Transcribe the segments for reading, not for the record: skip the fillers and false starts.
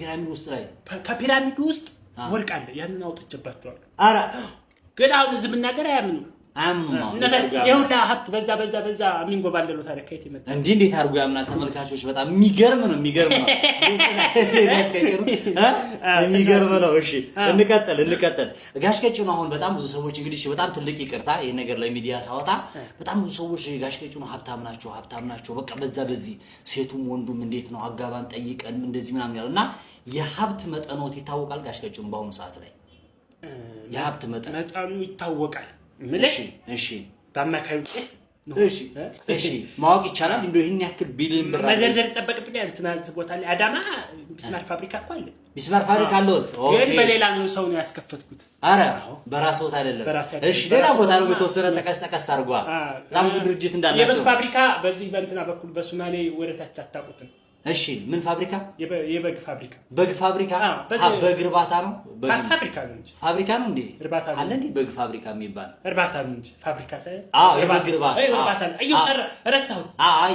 ፒራሚድ ውስጥ ላይ ከፒራሚድ ውስጥ ወርቅ አለ። ያንን አውጥቼባቸዋለሁ። አረ ግን አሁን ዝም ነገር አያምኑ የሁላ ሀብት በዛ የሚንጎባለሉ ታሪክ ከየት ይመጣ እንዴት አድርጎ ያምናል? ተመልካቾች በጣም የሚገርም ነው። የሚገርም ነው። እሺ እንቀጥል። ጋሽ ቀጭኑ አሁን በጣም ብዙ ሰዎች እንግዲህ በጣም ትልቅ ይቅርታ ይሄ ነገር ለሚዲያ ሳወጣ በጣም ብዙ ሰዎች ጋሽ ቀጭኑ ሀብታም ናቸው በቃ በዚህ ሴቱም ወንዱም እንዴት ነው አጋባን ጠይቀን እንደዚህ ምናምን ያሉና የሀብት መጠኖት ይታወቃል። ጋሽ ቀጭኑ በአሁኑ ሰዓት ላይ የሀብት መጠኑ ይታወቃል። እሺ በአማካዩ እሺ ማወቅ ይቻላል። እንደው ይሄን ያክል ቢሊዮን ብር መዘርዘር ይጠበቅብኛል። ትናንት ቦታ ላይ አዳማ ቢስማር ፋብሪካ እኮ አለ። ቢስማር ፋብሪካ አለዎት? ግን በሌላ ነው ሰው ነው ያስከፈትኩት። አረ በራስዎት አይደለም? እሺ ሌላ ቦታ ነው የተወሰነ ጠቀስ አድርጓ በጣም ብዙ ድርጅት እንዳላቸው የበግ ፋብሪካ በዚህ በእንትና በኩል በሱማሌ ወረታች አታውቁትም? እሺ ምን ፋብሪካ? የበግ ፋብሪካ። በግ ፋብሪካ? በግ እርባታ ነው? ፋብሪካ ነው እንጂ ፋብሪካ ነው እንዴ? እርባታ አለ እንዴ በግ ፋብሪካ የሚባል? እርባታ ነው እንጂ ፋብሪካ ሳይሆን የበግ እርባታ። እርባታ ነው። እየሰራ ረሳሁት።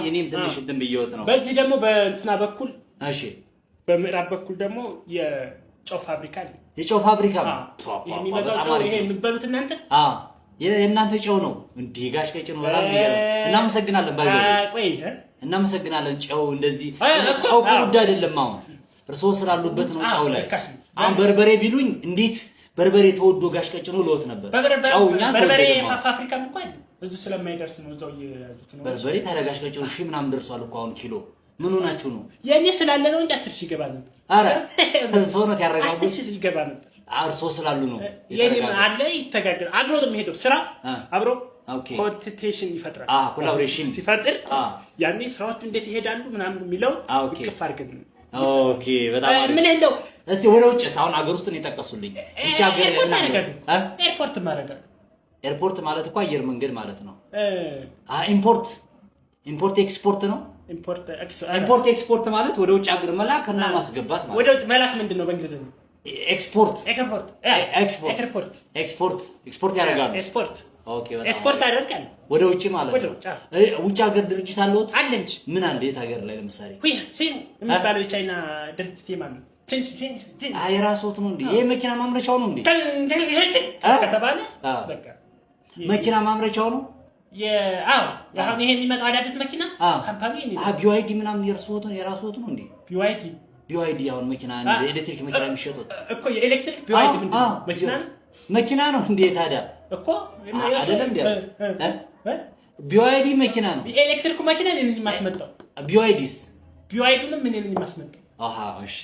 የኔም ትንሽ እንትን ብየውት ነው። በዚህ ደግሞ በእንትና በኩል እሺ በምዕራብ በኩል ደግሞ የጨው ፋብሪካ አለ። የጨው ፋብሪካ የሚመጣው ይሄ የምትበሉት እናንተ የእናንተ ጨው ነው እንዴ? ጋሽ ቀጭኑ በጣም እናመሰግናለን። ባይዘው ቆይ እናመሰግናለን። ጨው እንደዚህ ጨው ጉድ አይደለም። አሁን እርሶ ስላሉበት ነው ጨው ላይ። አሁን በርበሬ ቢሉኝ እንዴት በርበሬ ተወዶ ጋሽ ቀጭኑ ልወት ነበር። ጨውኛ በርበሬ ፋብሪካ እንኳን እዚህ ስለማይደርስ ነው እዛው እየያዙት ነው። በርበሬ ታዲያ ጋሽ ቀጭኑ ሺህ ምናምን ደርሷል እኮ አሁን ኪሎ። ምን ሆናችሁ ነው? የኔ ስላለ ነው እንጂ 10 ሺህ ይገባ ነበር። አረ ሰውነት ያረጋጉ 10 ሺህ ይገባ ነበር። እርሶ ስላሉ ነው። የኔ አለ ይተጋገል አብሮ ነው የሚሄደው ስራ አብሮ ኮንቴንሽን ይፈጥራል። ኮላቦሬሽን ሲፈጥር ያኔ ስራዎቹ እንዴት ይሄዳሉ ምናምን የሚለው ይከፍ አድርገን ኦኬ በጣም ምን እንደው እስቲ ወደ ውጭ ሳውን ሀገር ውስጥ ነው የጠቀሱልኝ። ብቻ ሀገር ኤርፖርት ማረጋ ኤርፖርት ማለት እኮ አየር መንገድ ማለት ነው። ኢምፖርት ኤክስፖርት ነው። ኢምፖርት ኤክስፖርት ማለት ወደ ውጭ ሀገር መላክ እና ማስገባት ማለት ወደ ውጭ መላክ ምንድነው በእንግሊዝኛ? ኤክስፖርት ያደርጋሉ። ኦኬ በጣም ኤክስፖርት ያደርጋሉ ወደ ውጭ ማለት ነው። ውጭ ሀገር ድርጅት አለዎት? አለ እንጂ ምን አለ? የት ሀገር ላይ ለምሳሌ የሚባለው የቻይና ድርጅት የማን ነው? የራስዎት ነው እንዴ? ይሄ መኪና ማምረቻው ነው እንዴ? ከተባለ በቃ መኪና ማምረቻው ነው። አሁን ይሄ የሚመጣው አዳዲስ መኪና ካምፓኒ ቢዋይዲ ምናምን የራስዎት ነው እንዴ? ቢዋይዲ አሁን መኪና ኤሌክትሪክ መኪና የሚሸጡት እኮ የኤሌክትሪክ ቢዋይዲ ምንድን ነው? መኪና ነው እንዴ ታዲያ? እኮ አይደለም እንዴ? ቢዋይዲ መኪና ነው። ኤሌክትሪኩ መኪና እኔ ነኝ የማስመጣው። ቢዋይዲስ? ቢዋይዲንም እኔ ነኝ የማስመጣው። እሺ